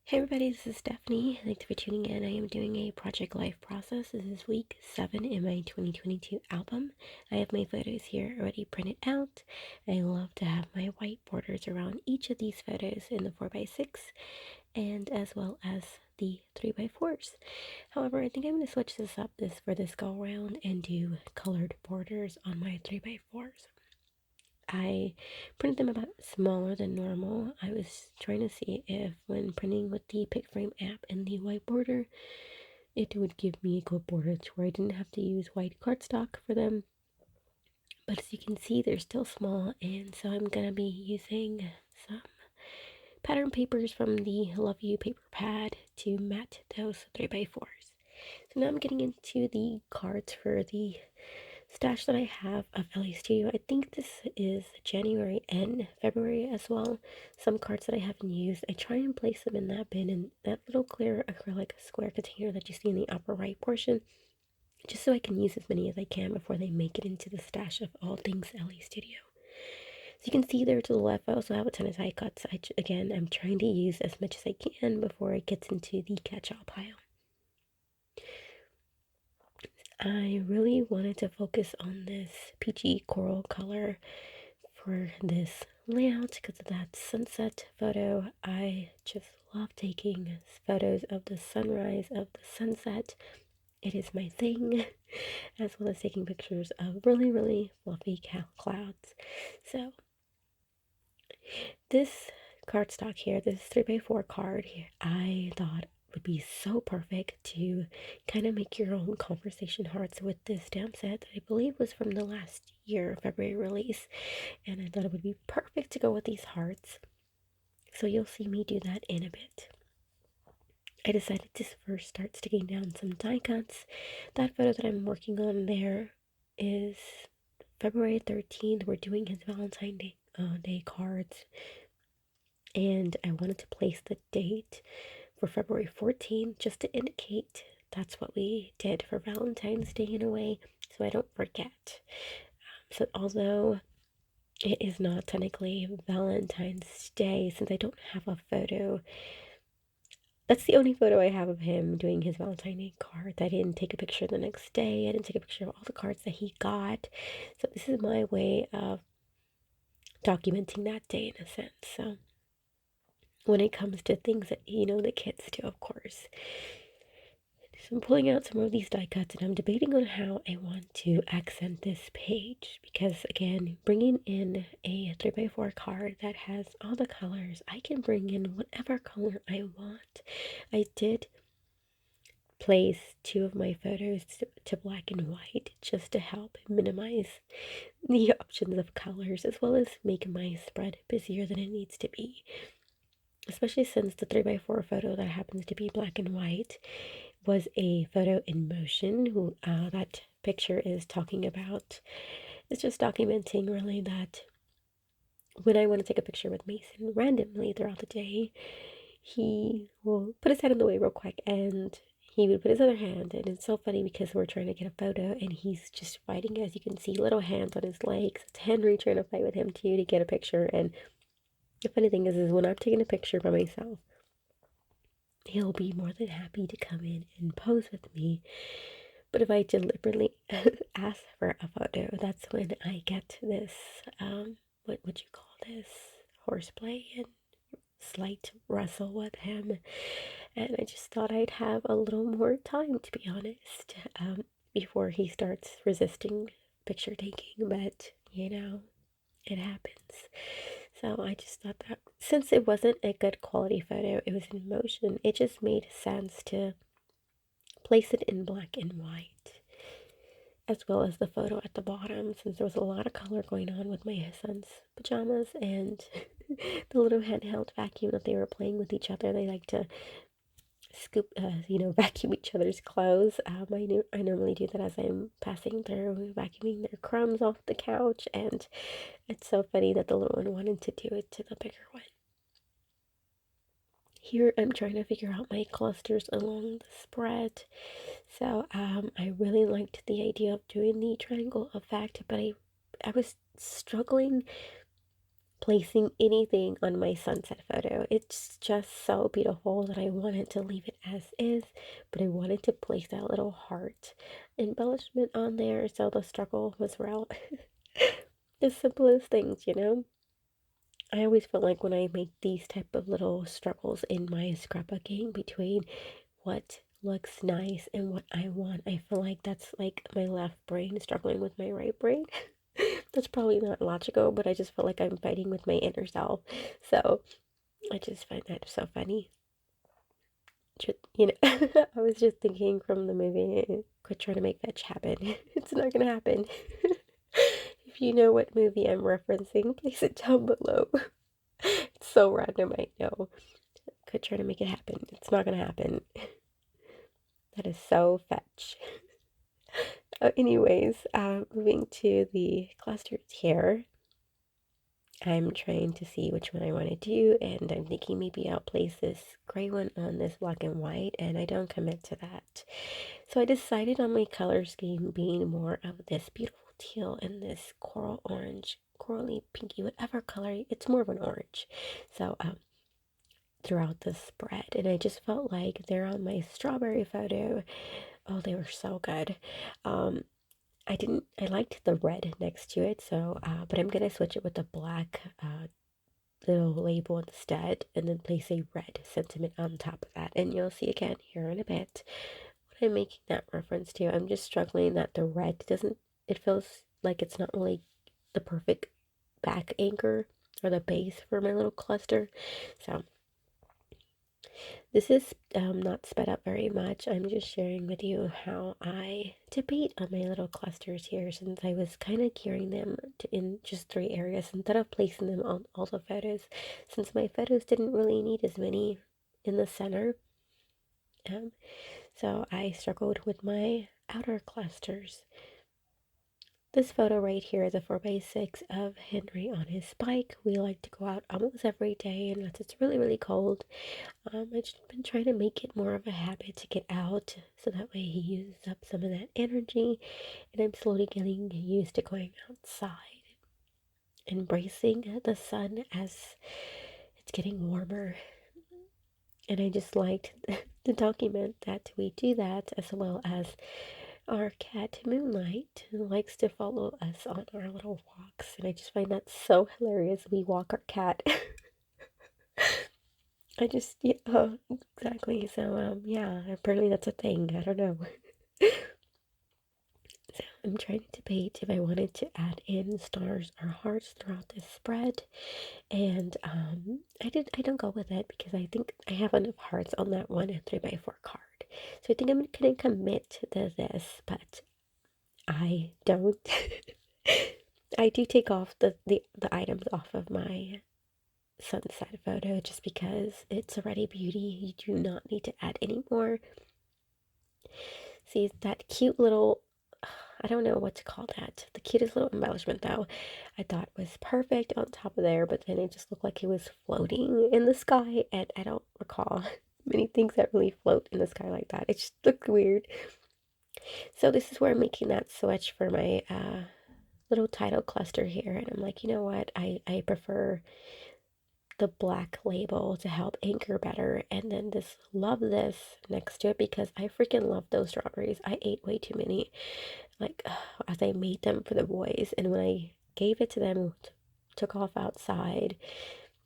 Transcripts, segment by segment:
Hey everybody, this is Stephanie. Thanks for tuning in. I am doing a Project Life process. This is week 7 in my 2022 album. I have my photos here already printed out. I love to have my white borders around each of these photos in the 4x6 and as well as the 3x4s. However, I think I'm going to switch this up for this go around and do colored borders on my 3x4s. I printed them about smaller than normal. I was trying to see if when printing with the PicFrame app and the white border, it would give me a good border to where I didn't have to use white cardstock for them. But as you can see, they're still small, and so I'm going to be using some pattern papers from the Love You paper pad to mat those 3x4s. So now I'm getting into the cards for the stash that I have of LA Studio. I think this is January and February as well. Some cards that I haven't used, I try and place them in that bin, in that little clear acrylic square container that you see in the upper right portion, just so I can use as many as I can before they make it into the stash of all things LA Studio. So you can see there to the left, I also have a ton of die cuts. Again, I'm trying to use as much as I can before it gets into the catch-all pile. I really wanted to focus on this peachy coral color for this layout because of that sunset photo. I just love taking photos of the sunrise, of the sunset. It is my thing, as well as taking pictures of really, really fluffy clouds. So this cardstock here, this 3x4 card here, I thought would be so perfect to kind of make your own conversation hearts with this stamp set that I believe was from the last year February release, and I thought it would be perfect to go with these hearts. So you'll see me do that in a bit. I decided to first start sticking down some die cuts. That photo that I'm working on there is February 13th. We're doing his Valentine's Day cards, and I wanted to place the date for February 14th just to indicate that's what we did for Valentine's Day in a way, so I don't forget. So although it is not technically Valentine's Day, since I don't have a photo, that's the only photo I have of him doing his Valentine's Day card. I didn't take a picture the next day. I didn't take a picture of all the cards that he got. So this is my way of documenting that day in a sense. So when it comes to things that, the kids do, of course. So I'm pulling out some of these die cuts and I'm debating on how I want to accent this page because, again, bringing in a 3x4 card that has all the colors, I can bring in whatever color I want. I did place two of my photos to black and white just to help minimize the options of colors as well as make my spread busier than it needs to be. Especially since the 3x4 photo that happens to be black and white was a photo in motion. That picture is talking about, it's just documenting really that when I want to take a picture with Mason randomly throughout the day, he will put his head in the way real quick and he would put his other hand. And it's so funny because we're trying to get a photo and he's just fighting, as you can see, little hands on his legs. It's Henry trying to fight with him too to get a picture. And the funny thing is when I'm taking a picture by myself, he'll be more than happy to come in and pose with me. But if I deliberately ask for a photo, that's when I get this, what would you call this? Horseplay and slight wrestle with him. And I just thought I'd have a little more time, to be honest, before he starts resisting picture taking. But, it happens. So I just thought that since it wasn't a good quality photo, it was in motion, it just made sense to place it in black and white, as well as the photo at the bottom, since there was a lot of color going on with my son's pajamas and the little handheld vacuum that they were playing with each other. They like to scoop, vacuum each other's clothes. I normally do that as I'm passing through, vacuuming their crumbs off the couch, and it's so funny that the little one wanted to do it to the bigger one. Here I'm trying to figure out my clusters along the spread. So I really liked the idea of doing the triangle effect, but I was struggling placing anything on my sunset photo. It's just so beautiful that I wanted to leave it as is, but I wanted to place that little heart embellishment on there so the struggle was real. The simplest things, you know? I always feel like when I make these type of little struggles in my scrapbooking between what looks nice and what I want, I feel like that's like my left brain struggling with my right brain. That's probably not logical, but I just feel like I'm fighting with my inner self. So I just find that so funny. You know, I was just thinking from the movie, quit trying to make fetch happen. It's not gonna happen. If you know what movie I'm referencing, place it down below. It's so random, I know. Quit trying to make it happen. It's not gonna happen. That is so fetch. Anyways, moving to the clusters here. I'm trying to see which one I want to do, and I'm thinking maybe I'll place this gray one on this black and white, and I don't commit to that. So I decided on my color scheme being more of this beautiful teal and this coral orange, corally pinky, whatever color, it's more of an orange. So throughout the spread, and I just felt like they're on my strawberry photo. Oh, they were so good. Um, I liked the red next to it, so, but I'm gonna switch it with the black, little label instead, and then place a red sentiment on top of that. And you'll see again here in a bit what I'm making that reference to. I'm just struggling that the red doesn't, it feels like it's not really the perfect back anchor or the base for my little cluster. So this is not sped up very much. I'm just sharing with you how I debate on my little clusters here, since I was kind of gearing them to in just 3 areas instead of placing them on all the photos, since my photos didn't really need as many in the center. Um, so I struggled with my outer clusters. This photo right here is a 4x6 of Henry on his bike. We like to go out almost every day unless it's really, really cold. I've just been trying to make it more of a habit to get out so that way he uses up some of that energy, and I'm slowly getting used to going outside, embracing the sun as it's getting warmer. And I just liked to document that we do that, as well as our cat Moonlight, who likes to follow us on our little walks. And I just find that so hilarious. We walk our cat. I just, yeah, exactly. So, yeah, apparently that's a thing. I don't know. So I'm trying to debate if I wanted to add in stars or hearts throughout this spread. And I don't go with it because I think I have enough hearts on that 1 3x4 card. So I think I'm gonna commit to this, but I don't. I do take off the items off of my sunset photo just because it's already beauty. You do not need to add any more. See that cute little, I don't know what to call that. The cutest little embellishment though, I thought was perfect on top of there, but then it just looked like it was floating in the sky, and I don't recall many things that really float in the sky like that. It just looked weird. So this is where I'm making that switch for my little title cluster here, and I'm like, you know what? I prefer the black label to help anchor better, and then this love this next to it because I freaking love those strawberries. I ate way too many, like as I made them for the boys, and when I gave it to them, took off outside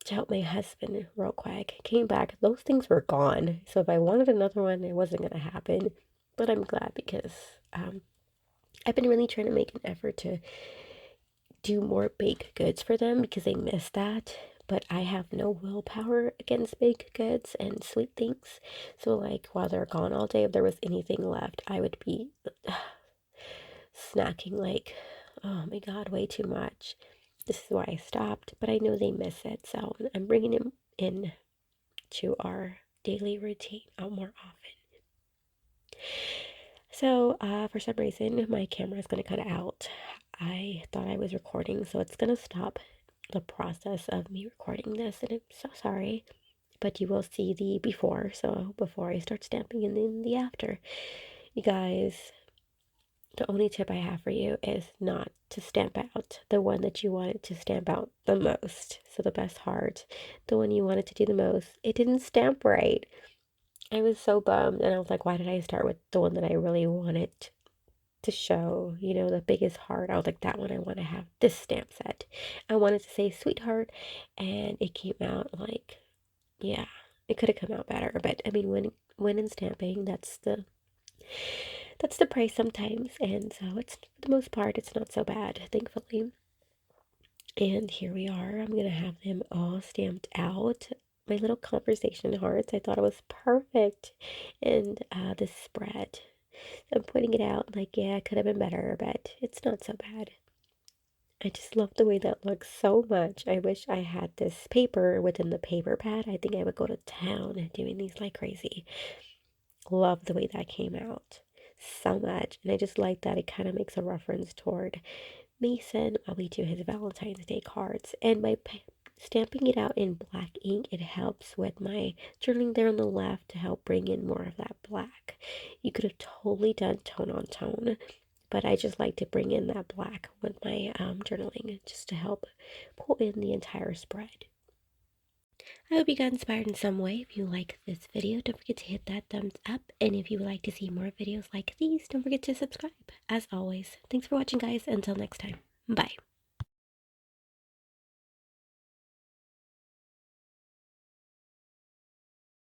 to help my husband real quick, came back, those things were gone. So if I wanted another one, it wasn't gonna happen. But I'm glad because I've been really trying to make an effort to do more baked goods for them because they miss that. But I have no willpower against baked goods and sweet things. So, like, while they're gone all day, if there was anything left, I would be snacking like, oh my god, way too much. This is why I stopped, but I know they miss it. So, I'm bringing them in to our daily routine out more often. So, for some reason, my camera is going to cut out. I thought I was recording, so it's going to stop the process of me recording this, and I'm so sorry. But you will see the before, so before I start stamping, and then the after. You guys, the only tip I have for you is not to stamp out the one that you wanted to stamp out the most. So the best heart, the one you wanted to do the most, it didn't stamp right. I was so bummed, and I was like, why did I start with the one that I really wanted to show, the biggest heart? I was like, that one I want to have this stamp set. I wanted to say sweetheart, and it came out like, yeah, it could have come out better. But I mean, when in stamping, that's the price sometimes, and so it's for the most part, it's not so bad, thankfully. And here we are. I'm gonna have them all stamped out. My little conversation hearts. I thought it was perfect, and the spread. I'm pointing it out like, yeah, it could have been better, but it's not so bad. I just love the way that looks so much. I wish I had this paper within the paper pad. I think I would go to town doing these like crazy. Love the way that came out so much. And I just like that it kind of makes a reference toward Mason while we do his Valentine's Day cards. And by stamping it out in black ink, it helps with my journaling there on the left to help bring in more of that black. You could have totally done tone on tone, but I just like to bring in that black with my journaling just to help pull in the entire spread. I hope you got inspired in some way. If you like this video, don't forget to hit that thumbs up. And if you would like to see more videos like these, don't forget to subscribe. As always, thanks for watching, guys. Until next time, bye.